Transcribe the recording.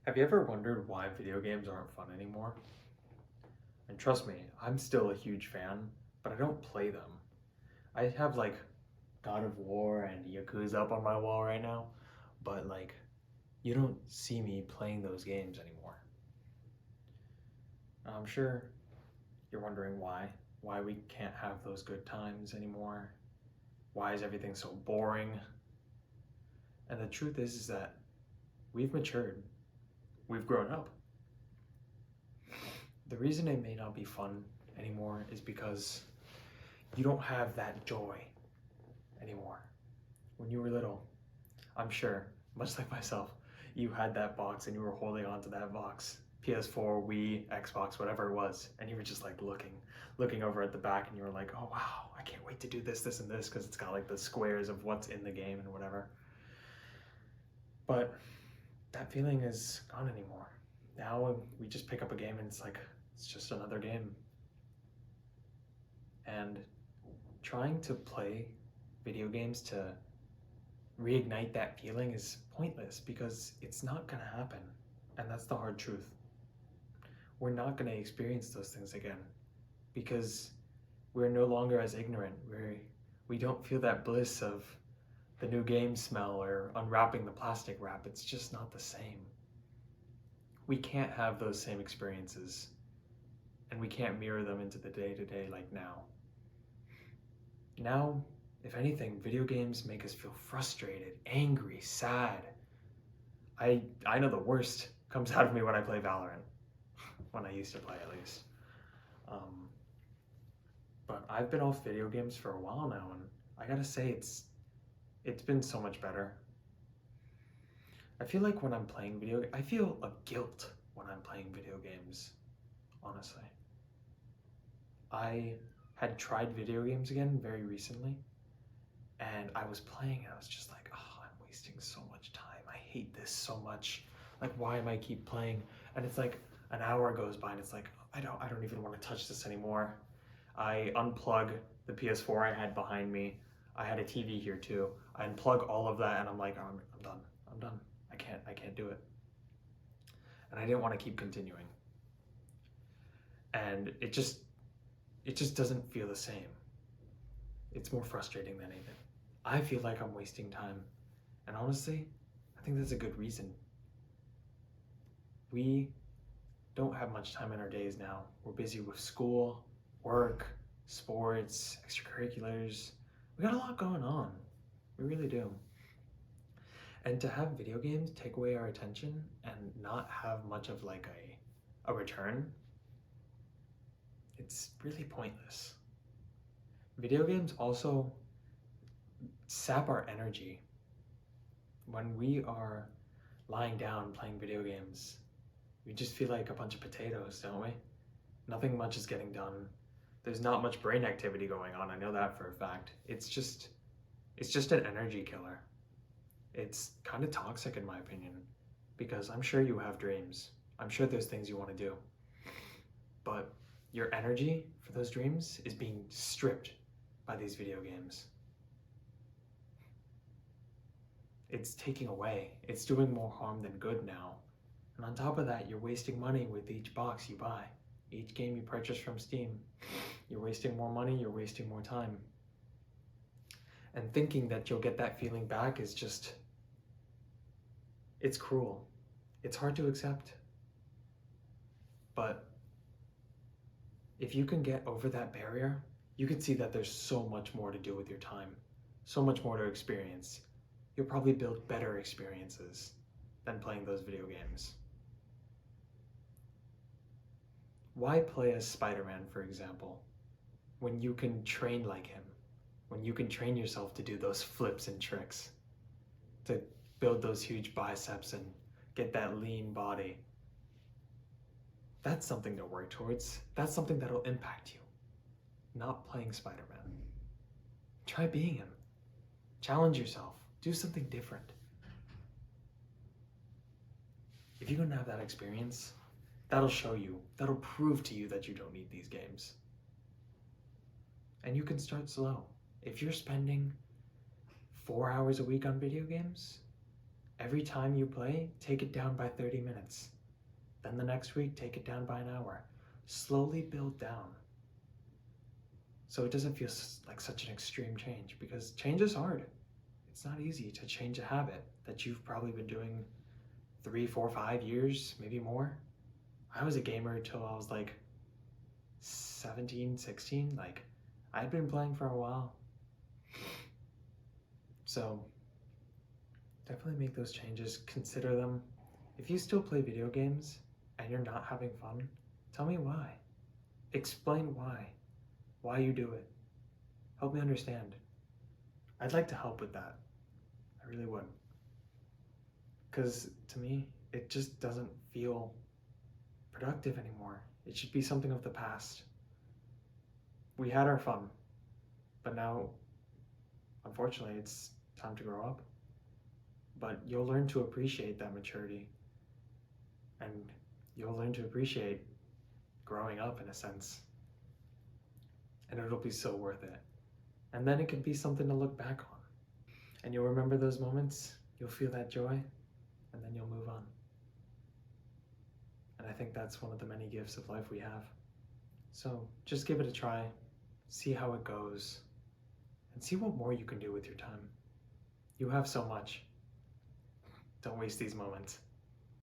Have you ever wondered why video games aren't fun anymore? And trust me, I'm still a huge fan, but I don't play them. I have like God of War and Yakuza up on my wall right now, but you don't see me playing those games anymore. I'm sure you're wondering why we can't have those good times anymore. Why is everything so boring? And the truth is that we've matured. We've grown up. The reason it may not be fun anymore is because you don't have that joy anymore. When you were little, I'm sure, much like myself, you had that box and you were holding onto that box. PS4, Wii, Xbox, whatever it was, and you were just like looking over at the back, and you were like, "Oh wow, I can't wait to do this, and this," because it's got like the squares of what's in the game and whatever. But that feeling is gone anymore. Now we just pick up a game and it's just another game. And trying to play video games to reignite that feeling is pointless because it's not going to happen. And that's the hard truth. We're not going to experience those things again because we're no longer as ignorant. We don't feel that bliss of the new game smell or unwrapping the plastic wrap. It's just not the same. We can't have those same experiences, and we can't mirror them into the day-to-day like now. Now, if anything, video games make us feel frustrated, angry, sad. I know the worst comes out of me when I play Valorant. When I used to play, at least. But I've been off video games for a while now, and I gotta say, it's been so much better. I feel like when I'm playing I feel a guilt when I'm playing video games, honestly. I had tried video games again very recently, and I was playing and I was just like, oh, I'm wasting so much time. I hate this so much. Like, why am I keep playing? And it's like an hour goes by and it's like, I don't even want to touch this anymore. I unplug the PS4 I had behind me. I had a TV here too. I unplug all of that and I'm like, I'm done. I'm done. I can't do it. And I didn't want to keep continuing. And it just doesn't feel the same. It's more frustrating than anything. I feel like I'm wasting time. And honestly, I think that's a good reason. We don't have much time in our days now. We're busy with school, work, sports, extracurriculars. We got a lot going on. We really do. And to have video games take away our attention and not have much of like a return, it's really pointless. Video games also sap our energy. When we are lying down playing video games, we just feel like a bunch of potatoes, don't we? Nothing much is getting done. There's not much brain activity going on, I know that for a fact. It's just an energy killer. It's kind of toxic in my opinion, because I'm sure you have dreams. I'm sure there's things you want to do. But your energy for those dreams is being stripped by these video games. It's taking away. It's doing more harm than good now. And on top of that, you're wasting money with each box you buy. Each game you purchase from Steam. You're wasting more money, you're wasting more time. And thinking that you'll get that feeling back is just, it's cruel. It's hard to accept. But if you can get over that barrier, you can see that there's so much more to do with your time, so much more to experience. You'll probably build better experiences than playing those video games. Why play as Spider-Man, for example, when you can train like him, when you can train yourself to do those flips and tricks, to build those huge biceps and get that lean body? That's something to work towards. That's something that'll impact you. Not playing Spider-Man. Try being him. Challenge yourself. Do something different. If you don't have that experience, that'll show you, that'll prove to you that you don't need these games. And you can start slow. If you're spending 4 hours a week on video games, Every time you play, take it down by 30 minutes. Then the next week, take it down by an hour. Slowly build down. So it doesn't feel like such an extreme change, because change is hard. It's not easy to change a habit that you've probably been doing 3, 4, 5 years, maybe more. I was a gamer till I was like 17, 16. Like, I'd been playing for a while. So definitely make those changes, consider them. If you still play video games and you're not having fun, tell me why. Explain why you do it. Help me understand. I'd like to help with that. I really would. Because to me, it just doesn't feel productive anymore. It should be something of the past. We had our fun, but now, unfortunately, it's time to grow up. But you'll learn to appreciate that maturity, and you'll learn to appreciate growing up in a sense. And it'll be so worth it. And then it can be something to look back on. And you'll remember those moments, you'll feel that joy, and then you'll move on. And I think that's one of the many gifts of life we have. So just give it a try, see how it goes, and see what more you can do with your time. You have so much. Don't waste these moments.